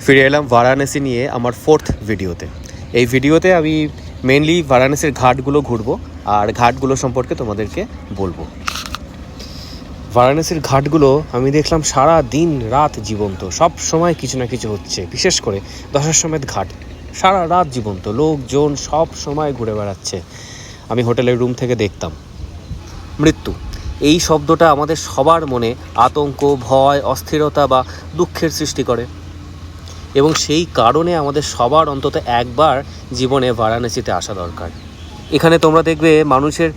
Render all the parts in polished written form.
ফিরে এলাম বারাণসী নিয়ে আমার 4th ভিডিওতে। এই ভিডিওতে আমি মেনলি বারাণসীর ঘাটগুলো ঘুরবো আর ঘাটগুলো সম্পর্কে তোমাদেরকে বলবো। বারাণসীর ঘাটগুলো আমি দেখলাম সারা দিন রাত জীবন্ত, সব সময় কিছু না কিছু হচ্ছে। বিশেষ করে দশাশ্বমেধ ঘাট সারা রাত জীবন্ত, লোকজন সব সময় ঘুরে বেড়াচ্ছে। আমি হোটেলের রুম থেকে দেখতাম। মৃত্যু এই শব্দটা আমাদের সবার মনে আতঙ্ক, ভয়, অস্থিরতা বা দুঃখের সৃষ্টি করে, এবং সেই কারণে আমাদের সবার অন্তত একবার জীবনে বারাণসীতে আসা দরকার। এখানে তোমরা দেখবে মানুষের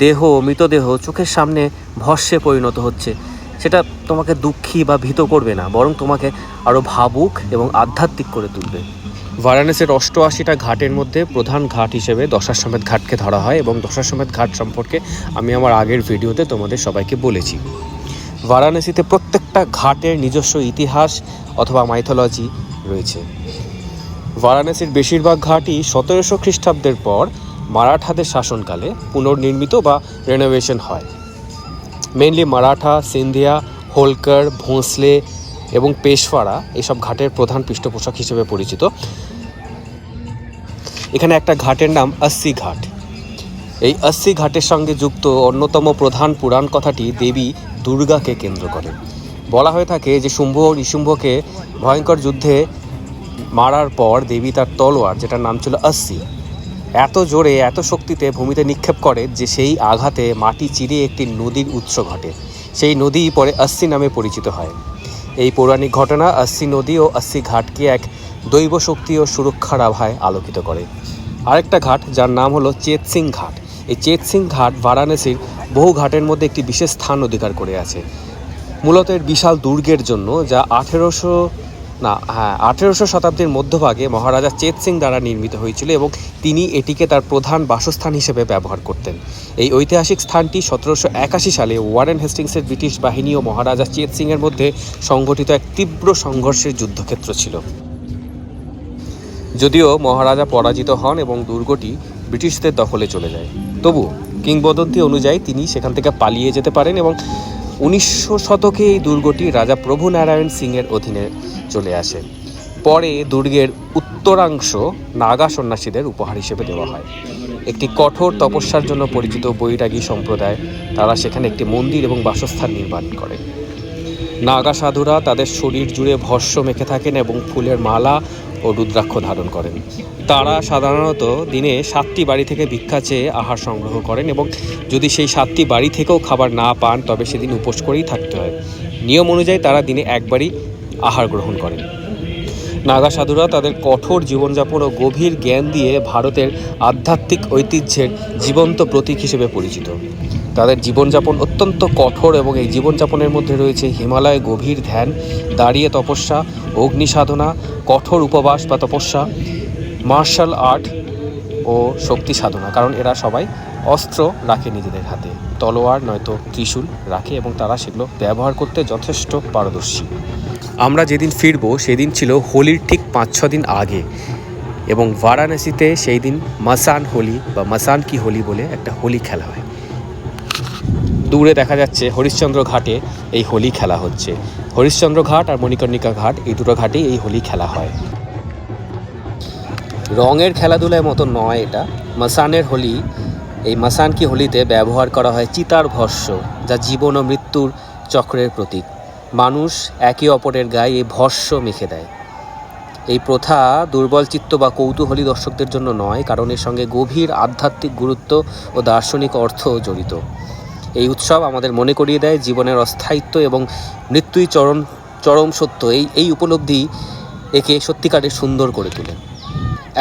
দেহ, মৃতদেহ চোখের সামনে ভস্মে পরিণত হচ্ছে। সেটা তোমাকে দুঃখী বা ভীত করবে না, বরং তোমাকে আরও ভাবুক এবং আধ্যাত্মিক করে তুলবে। বারাণসীর 88টা ঘাটের মধ্যে প্রধান ঘাট হিসেবে দশাশ্বমেধ ঘাটকে ধরা হয়, এবং দশাশ্বমেধ ঘাট সম্পর্কে আমি আমার আগের ভিডিওতে তোমাদের সবাইকে বলেছি। বারাণসীতে প্রত্যেকটা ঘাটের নিজস্ব ইতিহাস অথবা মাইথোলজি রয়েছে। বারাণসীর বেশিরভাগ ঘাটই 1700 খ্রিস্টাব্দের পর মারাঠাদের শাসনকালে পুনর্নির্মিত বা রেনোভেশন হয়। মেনলি মারাঠা, সিন্ধিয়া, হোলকার, ভোঁসলে এবং পেশওয়ারা এইসব ঘাটের প্রধান পৃষ্ঠপোষক হিসেবে পরিচিত। এখানে একটা ঘাটের নাম 80 ঘাট। এই 80 ঘাটের সঙ্গে যুক্ত অন্যতম প্রধান পুরাণ কথাটি দেবী দুর্গাকে কেন্দ্র করে। বলা হয়ে থাকে যে শুম্ভ ও নিশুম্ভকে ভয়ঙ্কর যুদ্ধে মারার পর দেবী তার তলোয়ার, যেটার নাম ছিল 80, এত জোরে, এত শক্তিতে ভূমিতে নিক্ষেপ করে যে সেই আঘাতে মাটি চিরে একটি নদীর উৎস ঘটে। সেই নদী পরে 80 নামে পরিচিত হয়। এই পৌরাণিক ঘটনা 80 নদী ও 80 ঘাটকে এক দৈব শক্তি ও সুরক্ষার আভায় আলোকিত করে। আরেকটা ঘাট যার নাম হলো চেতসিং ঘাট। এই চেতসিং ঘাট বারাণসীর বহু ঘাটের মধ্যে একটি বিশেষ স্থান অধিকার করে আছে, মূলত এর বিশাল দুর্গের জন্য, যা 1800 শতাব্দীর মধ্যভাগে মহারাজা চেতসিং দ্বারা নির্মিত হয়েছিল, এবং তিনি এটিকে তার প্রধান বাসস্থান হিসেবে ব্যবহার করতেন। এই ঐতিহাসিক স্থানটি 1781 সালে ওয়ারেন হেস্টিংসের ব্রিটিশ বাহিনী ও মহারাজা চেতসিংয়ের মধ্যে সংঘটিত এক তীব্র সংঘর্ষের যুদ্ধক্ষেত্র ছিল। যদিও মহারাজা পরাজিত হন এবং দুর্গটি ব্রিটিশদের দখলে চলে যায়, তবু কিংবদন্তি অনুযায়ী তিনি সেখান থেকে পালিয়ে যেতে পারেন, এবং 1900 শতকে এই দুর্গটি রাজা প্রভু নারায়ণ সিংয়ের অধীনে চলে আসে। পরে দুর্গের উত্তরাংশ নাগা সন্ন্যাসীদের উপহার হিসেবে দেওয়া হয়। একটি কঠোর তপস্যার জন্য পরিচিত বৈরাগী সম্প্রদায়, তারা সেখানে একটি মন্দির এবং বাসস্থান নির্মাণ করে। নাগা সাধুরা তাদের শরীর জুড়ে ভস্ম মেখে থাকেন এবং ফুলের মালা ও রুদ্রাক্ষ ধারণ করেন। তারা সাধারণত দিনে 7টি বাড়ি থেকে ভিক্ষা চেয়ে আহার সংগ্রহ করেন, এবং যদি সেই 7টি বাড়ি থেকেও খাবার না পান তবে সেদিন উপোস করেই থাকতে হয়। নিয়ম অনুযায়ী তারা দিনে একবারই আহার গ্রহণ করেন। নাগা সাধুরা তাদের কঠোর জীবনযাপন ও গভীর জ্ঞান দিয়ে ভারতের আধ্যাত্মিক ঐতিহ্যের জীবন্ত প্রতীক হিসেবে পরিচিত। তাদের জীবনযাপন অত্যন্ত কঠোর, এবং এই জীবনযাপনের মধ্যে রয়েছে হিমালয়ে গভীর ধ্যান, দাঁড়িয়ে তপস্যা, অগ্নি সাধনা, কঠোর উপবাস বা তপস্যা, মার্শাল আর্ট ও শক্তি সাধনা। কারণ এরা সবাই অস্ত্র রাখে নিজেদের হাতে, তলোয়ার নয়তো ত্রিশূল রাখে, এবং তারা সেগুলো ব্যবহার করতে যথেষ্ট পারদর্শী। আমরা যেদিন ফিরব সেদিন ছিল হোলির ঠিক 5-6 দিন আগে, এবং বারাণসীতে সেই দিন মাসান হোলি বা মাসান কি হোলি বলে একটা হোলি খেলা হয়। দূরে দেখা যাচ্ছে হরিশ্চন্দ্র ঘাটে এই হোলি খেলা হচ্ছে। হরিশ্চন্দ্র ঘাট আর মণিকর্ণিকা ঘাট, এই দুটো ঘাটেই এই হোলি খেলা হয়। রঙের খেলাধুলার মতো নয় এটা, মাসানের হোলি। এই মাসান কি হোলিতে ব্যবহার করা হয় চিতার ভস্ম, যা জীবন ও মৃত্যুর চক্রের প্রতীক। মানুষ একে অপরের গায়ে এই ভস্ম মেখে দেয়। এই প্রথা দুর্বল চিত্ত বা কৌতূহলী দর্শকদের জন্য নয়, কারণ এর সঙ্গে গভীর আধ্যাত্মিক গুরুত্ব ও দার্শনিক অর্থ জড়িত। এই উৎসব আমাদের মনে করিয়ে দেয় জীবনের অস্থায়িত্ব এবং মৃত্যুই চরম সত্য। এই উপলব্ধি একে সত্যিকারের সুন্দর করে তোলে।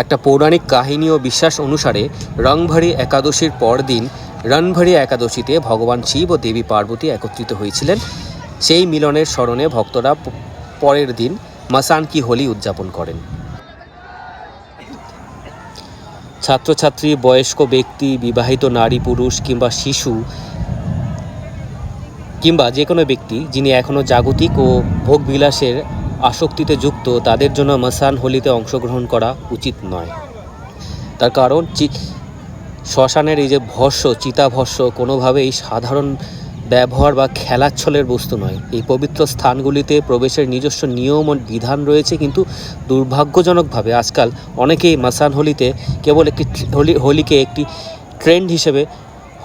একটা পৌরাণিক কাহিনী ও বিশ্বাস অনুসারে রংভরি একাদশীর পরদিন রণভরি একাদশীতে ভগবান শিব ও দেবী পার্বতী একত্রিত হয়েছিলেন। সেই মিলনের স্মরণে ভক্তরা পরের দিন মাসান কি হোলি উদযাপন করেন। ছাত্রছাত্রী, বয়স্ক ব্যক্তি, বিবাহিত নারী পুরুষ কিংবা শিশু কিংবা যে কোনো ব্যক্তি যিনি এখনও জাগতিক ও ভোগবিলাসের আসক্তিতে যুক্ত, তাদের জন্য মাসান হোলিতে অংশগ্রহণ করা উচিত নয়। তার কারণ শ্মশানের এই যে ভস্ম, চিতাভস্ম কোনোভাবেই সাধারণ ব্যবহার বা খেলাচ্ছলের বস্তু নয়। এই পবিত্র স্থানগুলিতে প্রবেশের নিজস্ব নিয়ম ও বিধান রয়েছে, কিন্তু দুর্ভাগ্যজনকভাবে আজকাল অনেকেই মাসান হোলিতে কেবল একটি হোলিকে একটি ট্রেন্ড হিসেবে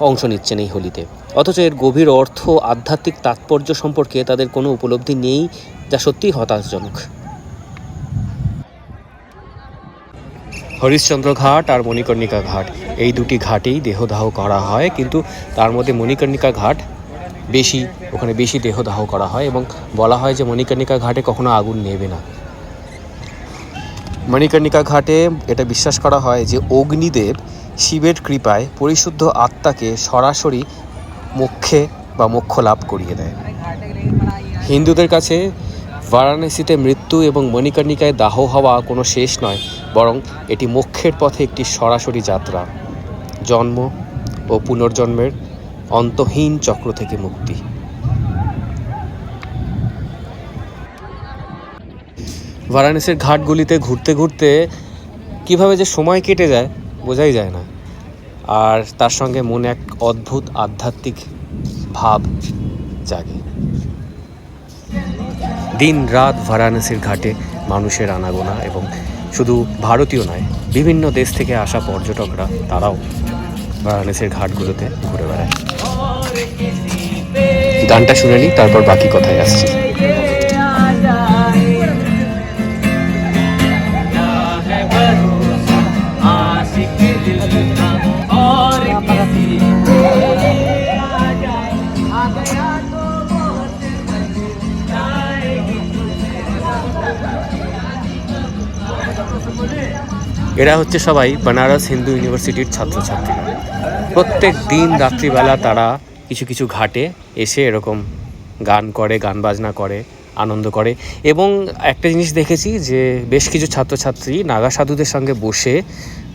অংশ নিচ্ছেন এই হোলিতে, অথচ এর গভীর অর্থ আধ্যাত্মিক তাৎপর্য সম্পর্কে তাদের কোনো উপলব্ধি নেই, যা সত্যিই হতাশাজনক। হরিশ্চন্দ্র ঘাট আর মণিকর্ণিকা ঘাট, এই দুটি ঘাটেই দেহদাহ করা হয়, কিন্তু তার মধ্যে মণিকর্ণিকা ঘাট ওখানে বেশি দেহদাহ করা হয় এবং বলা হয় যে মণিকর্ণিকা ঘাটে কখনো আগুন নেবে না। মণিকর্ণিকা ঘাটে এটা বিশ্বাস করা হয় যে অগ্নিদেব শিবের কৃপায় পরিশুদ্ধ আত্মাকে সরাসরি মোক্ষে বা মোক্ষ লাভ করিয়ে দেয়। হিন্দুদের কাছে বারাণসীতে মৃত্যু এবং মণিকর্ণিকায় দাহ হওয়া কোনো শেষ নয়, বরং এটি মোক্ষের পথে একটি সরাসরি যাত্রা, জন্ম ও পুনর্জন্মের অন্তহীন চক্র থেকে মুক্তি। বারাণসীর ঘাটগুলিতে ঘুরতে ঘুরতে কীভাবে যে সময় কেটে যায় বোঝাই যায় না, আর তার সঙ্গে মনে এক অদ্ভুত আধ্যাত্মিক ভাব জাগে। দিন রাত বারাণসীর ঘাটে মানুষের আনাগোনা, এবং শুধু ভারতীয় নয়, বিভিন্ন দেশ থেকে আসা পর্যটকরা তারাও বারাণসীর ঘাটগুলোতে ঘুরে বেড়ায়। গানটা শুনে নিই, তারপর বাকি কথায় আসছি। এরা হচ্ছে সবাই বেনারস হিন্দু ইউনিভার্সিটির ছাত্রছাত্রীরা। প্রত্যেক দিন রাত্রিবেলা তারা কিছু কিছু ঘাটে এসে এরকম গান করে, গান বাজনা করে, আনন্দ করে। এবং একটা জিনিস দেখেছি যে বেশ কিছু ছাত্রছাত্রী নাগা সাধুদের সঙ্গে বসে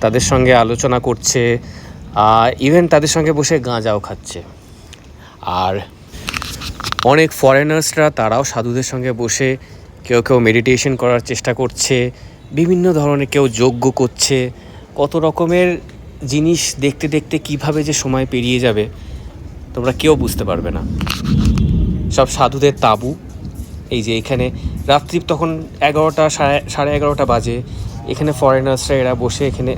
তাদের সঙ্গে আলোচনা করছে, ইভেন তাদের সঙ্গে বসে গাঁজাও খাচ্ছে। আর অনেক ফরেনার্সরা তারাও সাধুদের সঙ্গে বসে কেউ কেউ মেডিটেশন করার চেষ্টা করছে, বিভিন্ন ধরনের, কেউ যজ্ঞ করছে। কত রকমের জিনিস দেখতে দেখতে কিভাবে যে সময় পেরিয়ে যাবে তোমরা কেউ বুঝতে পারবে না। সব সাধুদের তাঁবু, এই যে এখানে রাত্রি তখন 11টা সাড়ে 11টা বাজে, এখানে ফরেনার্সরা এরা বসে এখানে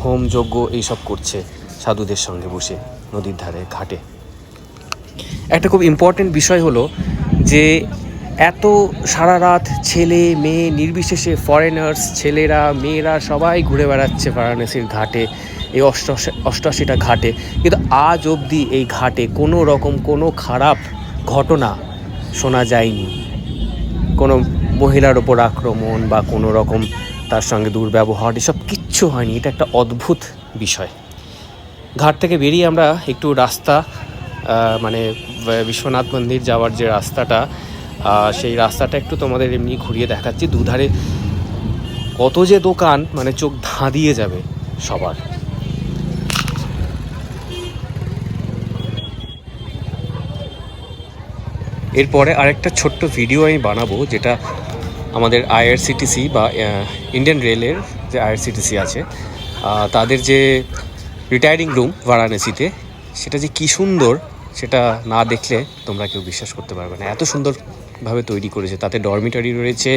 হোম যজ্ঞ এইসব করছে সাধুদের সঙ্গে বসে নদীর ধারে ঘাটে। একটা খুব ইম্পর্টেন্ট বিষয় হলো যে এত সারা রাত ছেলে মেয়ে নির্বিশেষে ফরেনার্স, ছেলেরা মেয়েরা সবাই ঘুরে বেড়াচ্ছে বারাণসীর ঘাটে, এই 88টা ঘাটে, কিন্তু আজ অবধি এই ঘাটে কোনো রকম কোনো খারাপ ঘটনা শোনা যায়নি। কোনো মহিলার ওপর আক্রমণ বা কোনো রকম তার সঙ্গে দুর্ব্যবহার, এসব কিচ্ছু হয়নি। এটা একটা অদ্ভুত বিষয়। ঘাট থেকে বেরিয়ে আমরা একটু রাস্তা, মানে বিশ্বনাথ মন্দির যাওয়ার যে রাস্তাটা, সেই রাস্তাটা একটু তোমাদের এমনি ঘুরিয়ে দেখাচ্ছি। দুধারে কত যে দোকান, মানে চোখ ধাঁধিয়ে যাবে সবার। এরপরে আরেকটা ছোট্ট ভিডিও আমি বানাবো, যেটা আমাদের আইআরসিটিসি বা ইন্ডিয়ান রেলের যে আইআরসিটিসি আছে তাদের যে রিটায়ারিং রুম বারাণসীতে, সেটা যে কী সুন্দর সেটা না দেখলে তোমরা কেউ বিশ্বাস করতে পারবে না। এত সুন্দরভাবে তৈরি করেছে, তাতে ডরমিটরি রয়েছে,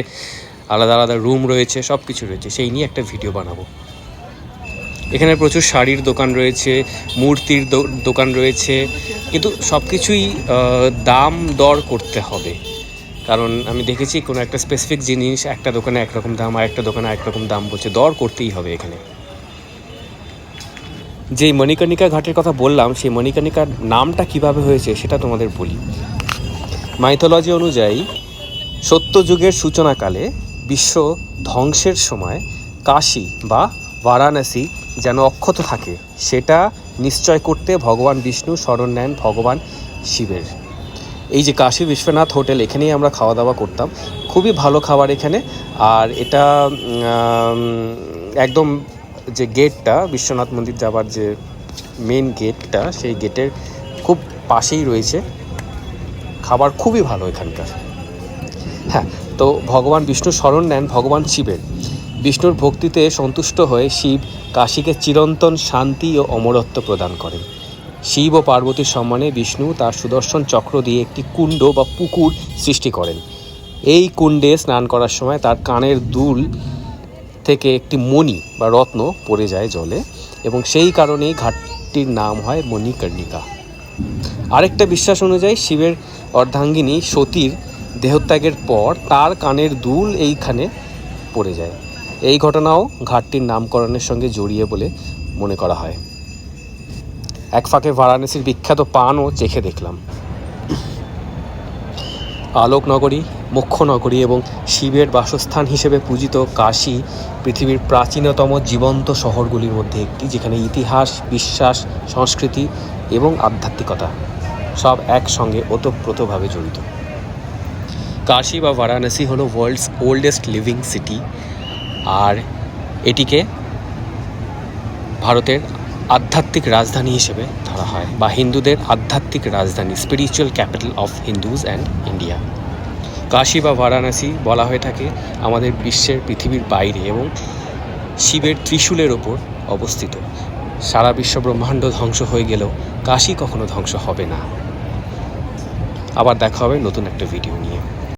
আলাদা আলাদা রুম রয়েছে, সব কিছু রয়েছে। সেই নিয়ে একটা ভিডিও বানাবো। এখানে প্রচুর শাড়ির দোকান রয়েছে, মূর্তির দোকান রয়েছে, কিন্তু সব কিছুই দাম দর করতে হবে। কারণ আমি দেখেছি কোনো একটা স্পেসিফিক জিনিস একটা দোকানে একরকম দাম, আর একটা দোকানে একরকম দাম বলছে, দর করতেই হবে এখানে। যেই মণিকর্ণিকা ঘাটের কথা বললাম, সেই মণিকর্ণিকার নামটা কিভাবে হয়েছে সেটা তোমাদের বলি। মাইথোলজি অনুযায়ী সত্যযুগের সূচনাকালে বিশ্ব ধ্বংসের সময় কাশী বা বারাণসী যেন অক্ষত থাকে, সেটা নিশ্চয় করতে ভগবান বিষ্ণু শরণ নেন ভগবান শিবের। এই যে কাশী বিশ্বনাথ হোটেল, এখানেই আমরা খাওয়া দাওয়া করতাম, খুবই ভালো খাবার এখানে। আর এটা একদম যে গেটটা, বিশ্বনাথ মন্দির যাবার যে মেন গেটটা, সেই গেটের খুব পাশেই রয়েছে। খাবার খুবই ভালো এখানকার। হ্যাঁ, তো ভগবান বিষ্ণু শরণ নেন ভগবান শিবের। বিষ্ণুর ভক্তিতে সন্তুষ্ট হয়ে শিব কাশীকে চিরন্তন শান্তি ও অমরত্ব প্রদান করেন। শিব ও পার্বতীর সম্মানে বিষ্ণু তার সুদর্শন চক্র দিয়ে একটি কুণ্ড বা পুকুর সৃষ্টি করেন। এই কুণ্ডে স্নান করার সময় তার কানের দুল থেকে একটি মণি বা রত্ন পড়ে যায় জলে, এবং সেই কারণেই ঘাটটির নাম হয় মণিকর্ণিকা। আরেকটা বিশ্বাস অনুযায়ী শিবের অর্ধাঙ্গিনী সতীর দেহত্যাগের পর তার কানের দুল এইখানে পড়ে যায়। এই ঘটনাও ঘাটটির নামকরণের সঙ্গে জড়িয়ে বলে মনে করা হয়। এক ফাঁকে বারাণসীর বিখ্যাত পানও চেখে দেখলাম। আলোক নগরী, মোক্ষ নগরী এবং শিবের বাসস্থান হিসেবে পূজিত কাশী পৃথিবীর প্রাচীনতম জীবন্ত শহরগুলির মধ্যে একটি, যেখানে ইতিহাস, বিশ্বাস, সংস্কৃতি এবং আধ্যাত্মিকতা সব একসঙ্গে ওতপ্রোতভাবে জড়িত। কাশী বা বারাণসী হলো ওয়ার্ল্ডস ওল্ডেস্ট লিভিং সিটি, আর এটিকে ভারতের আধ্যাত্মিক রাজধানী হিসেবে ধরা হয়, বা হিন্দুদের আধ্যাত্মিক রাজধানী, spiritual capital of Hindus and India. Kashi বা বারাণসী বলা হয়ে থাকে আমাদের বিশ্বের পৃথিবীর বাইরে এবং শিবের ত্রিশূলের ওপর অবস্থিত। সারা বিশ্ব ব্রহ্মাণ্ড ধ্বংস হয়ে গেলেও কাশী কখনো ধ্বংস হবে না। আবার দেখা হবে নতুন একটা ভিডিও নিয়ে।